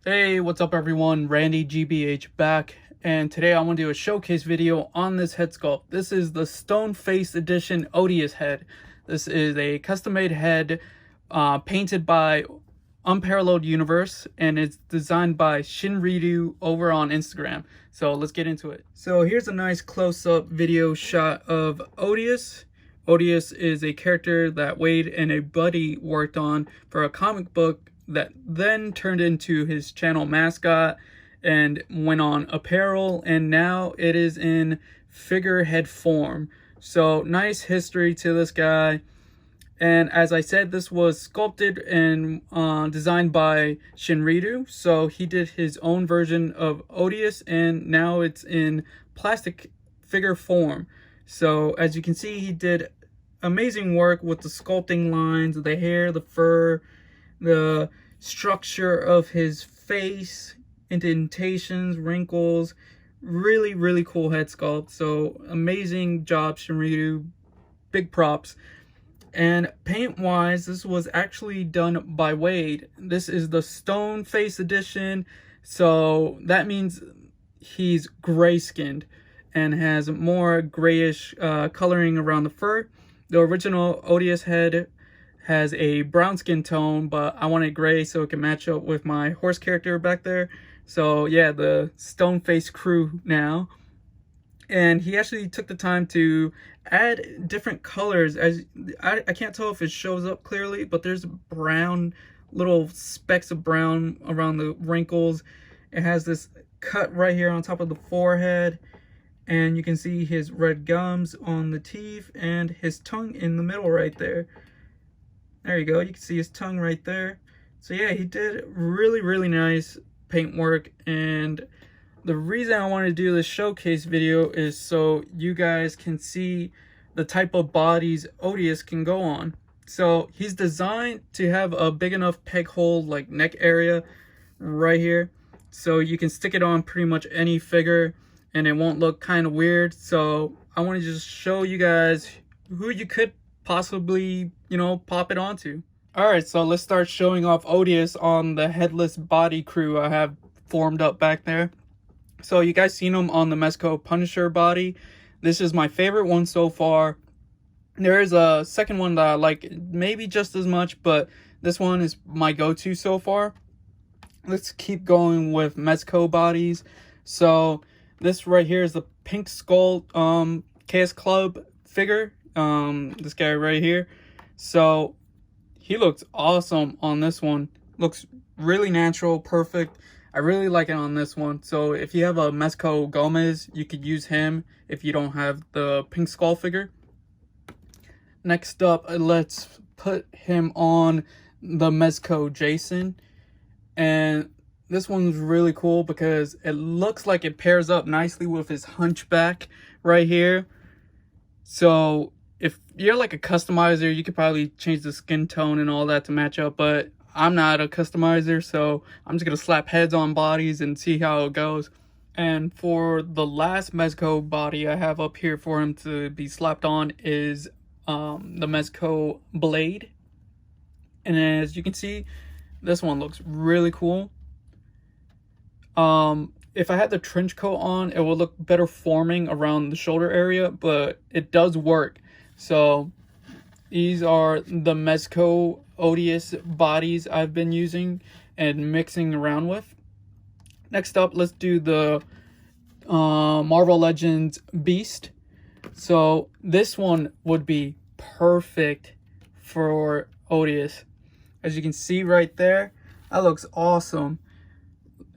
Hey, what's up everyone? Randy GBH back, and today I want to do a showcase video on this head sculpt. This is the Stone Face Edition Odious head. This is a custom-made head painted by Unparalleled Universe, and it's designed by Shinridu over on Instagram. So let's get into it. So here's a nice close-up video shot of Odious. Odious is a character that Wade and a buddy worked on for a comic book that then turned into his channel mascot and went on apparel, and now it is in figurehead form. So nice history to this guy. And as I said, this was sculpted and designed by Shinridu. So he did his own version of Odious, and now it's in plastic figure form. So as you can see, he did amazing work with the sculpting lines, the hair, the fur, the structure of his face, indentations, wrinkles. Really cool head sculpt. So amazing job, Shinridu. Big props. And paint wise, this was actually done by Wade. This is the Stone Face edition, so that means he's gray skinned and has more grayish coloring around the fur. The original Odious head has a brown skin tone, but I wanted gray so it can match up with my horse character back there. So yeah, the Stone Face crew now. And he actually took the time to add different colors. As I can't tell if it shows up clearly, but there's brown, little specks of brown around the wrinkles. It has this cut right here on top of the forehead, and you can see his red gums on the teeth and his tongue in the middle right there. There you go, you can see his tongue right there. So yeah, he did really nice paint work, and the reason I want to do this showcase video is so you guys can see the type of bodies Odious can go on. So he's designed to have a big enough peg hole, like neck area right here, so you can stick it on pretty much any figure and it won't look kind of weird. So I want to just show you guys who you could possibly, pop it onto. Alright, so let's start showing off Odious on the Headless Body crew I have formed up back there. So you guys seen him on the Mezco Punisher body. This is my favorite one so far. There is a second one that I like maybe just as much, but this one is my go-to so far. Let's keep going with Mezco bodies. So this right here is the Pink Skull KS Club figure. This guy right here. So he looks awesome on this one. Looks really natural, perfect. I really like it on this one. So if you have a Mezco Gomez, you could use him if you don't have the Pink Skull figure. Next up, let's put him on the Mezco Jason. And this one's really cool because it looks like it pairs up nicely with his hunchback right here. So if you're like a customizer, you could probably change the skin tone and all that to match up, but I'm not a customizer, so I'm just gonna slap heads on bodies and see how it goes. And for the last Mezco body I have up here for him to be slapped on is the Mezco Blade. And as you can see, this one looks really cool. If I had the trench coat on, it would look better forming around the shoulder area, but it does work. So these are the Mezco Odious bodies I've been using and mixing around with. Next up, let's do the Marvel Legends Beast. So this one would be perfect for Odious. As you can see right there, that looks awesome.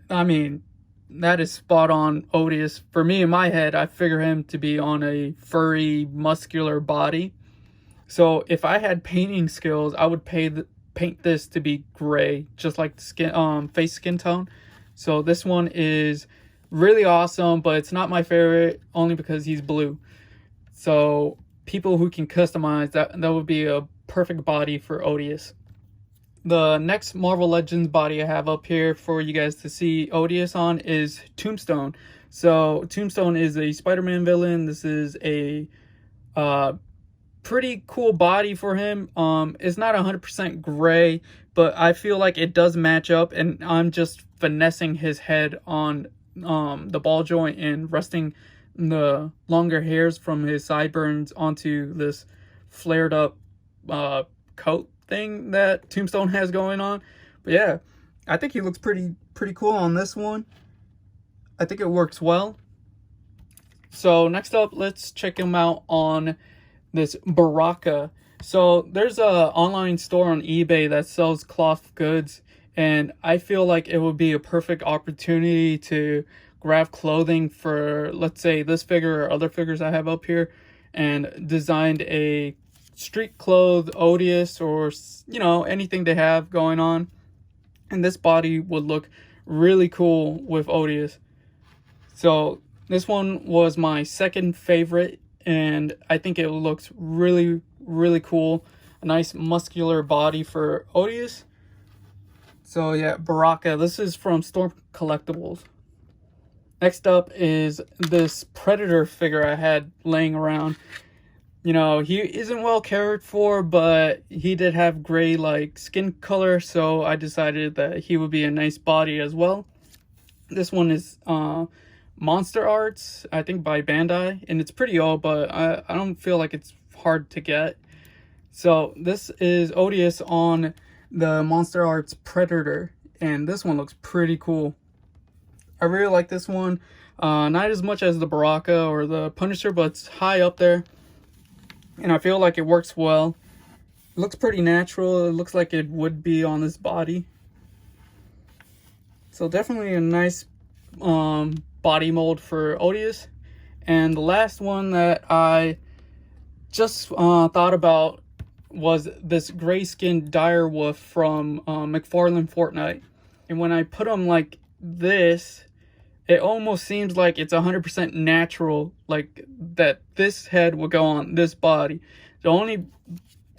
I mean, that is spot on Odious. For me, in my head, I figure him to be on a furry, muscular body. So if I had painting skills, I would paint this to be gray, just like the skin, face skin tone. So this one is really awesome, but it's not my favorite only because he's blue. So people who can customize that would be a perfect body for Odious. The next Marvel Legends body I have up here for you guys to see Odious on is Tombstone. So Tombstone is a Spider-Man villain. This is a pretty cool body for him. It's not 100% gray, but I feel like it does match up, and I'm just finessing his head on the ball joint and resting the longer hairs from his sideburns onto this flared up coat thing that Tombstone has going on. But yeah, I think he looks pretty cool on this one. I think it works well. So next up, let's check him out on this Baraka. So there's a online store on eBay that sells cloth goods, and I feel like it would be a perfect opportunity to grab clothing for, let's say, this figure or other figures I have up here, and designed a street clothes Odious, or you know, anything they have going on, and this body would look really cool with Odious. So this one was my second favorite, and I think it looks really cool. A nice muscular body for Odious. So yeah, Baraka. This is from Storm Collectibles. Next up is this Predator figure I had laying around. You know, he isn't well cared for, but he did have gray like skin color, so I decided that he would be a nice body as well. This one is Monster Arts, I think by Bandai, and it's pretty old, but I don't feel like it's hard to get. So this is Odious on the Monster Arts Predator, and this one looks pretty cool. I really like this one. Not as much as the Baraka or the Punisher, but it's high up there, and I feel like it works well. It looks pretty natural. It looks like it would be on this body. So definitely a nice body mold for Odious. And the last one that I just thought about was this gray skinned direwolf from McFarlane Fortnite. And when I put him like this, it almost seems like it's 100% natural, like that this head would go on this body. The only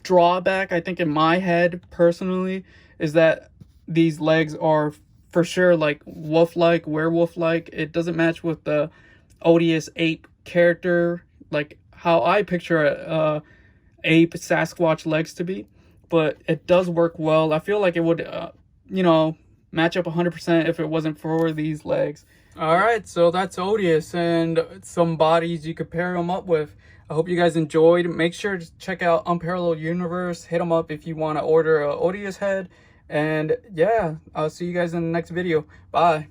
drawback, I think, in my head personally, is that these legs are for sure like wolf-like, werewolf-like. It doesn't match with the Odious ape character, like how I picture a ape Sasquatch legs to be. But it does work well. I feel like it would, you know, match up 100% if it wasn't for these legs. Alright, so that's Odious and some bodies you could pair them up with. I hope you guys enjoyed. Make sure to check out Unparalleled Universe. Hit them up if you want to order a Odious head. And yeah, I'll see you guys in the next video. Bye.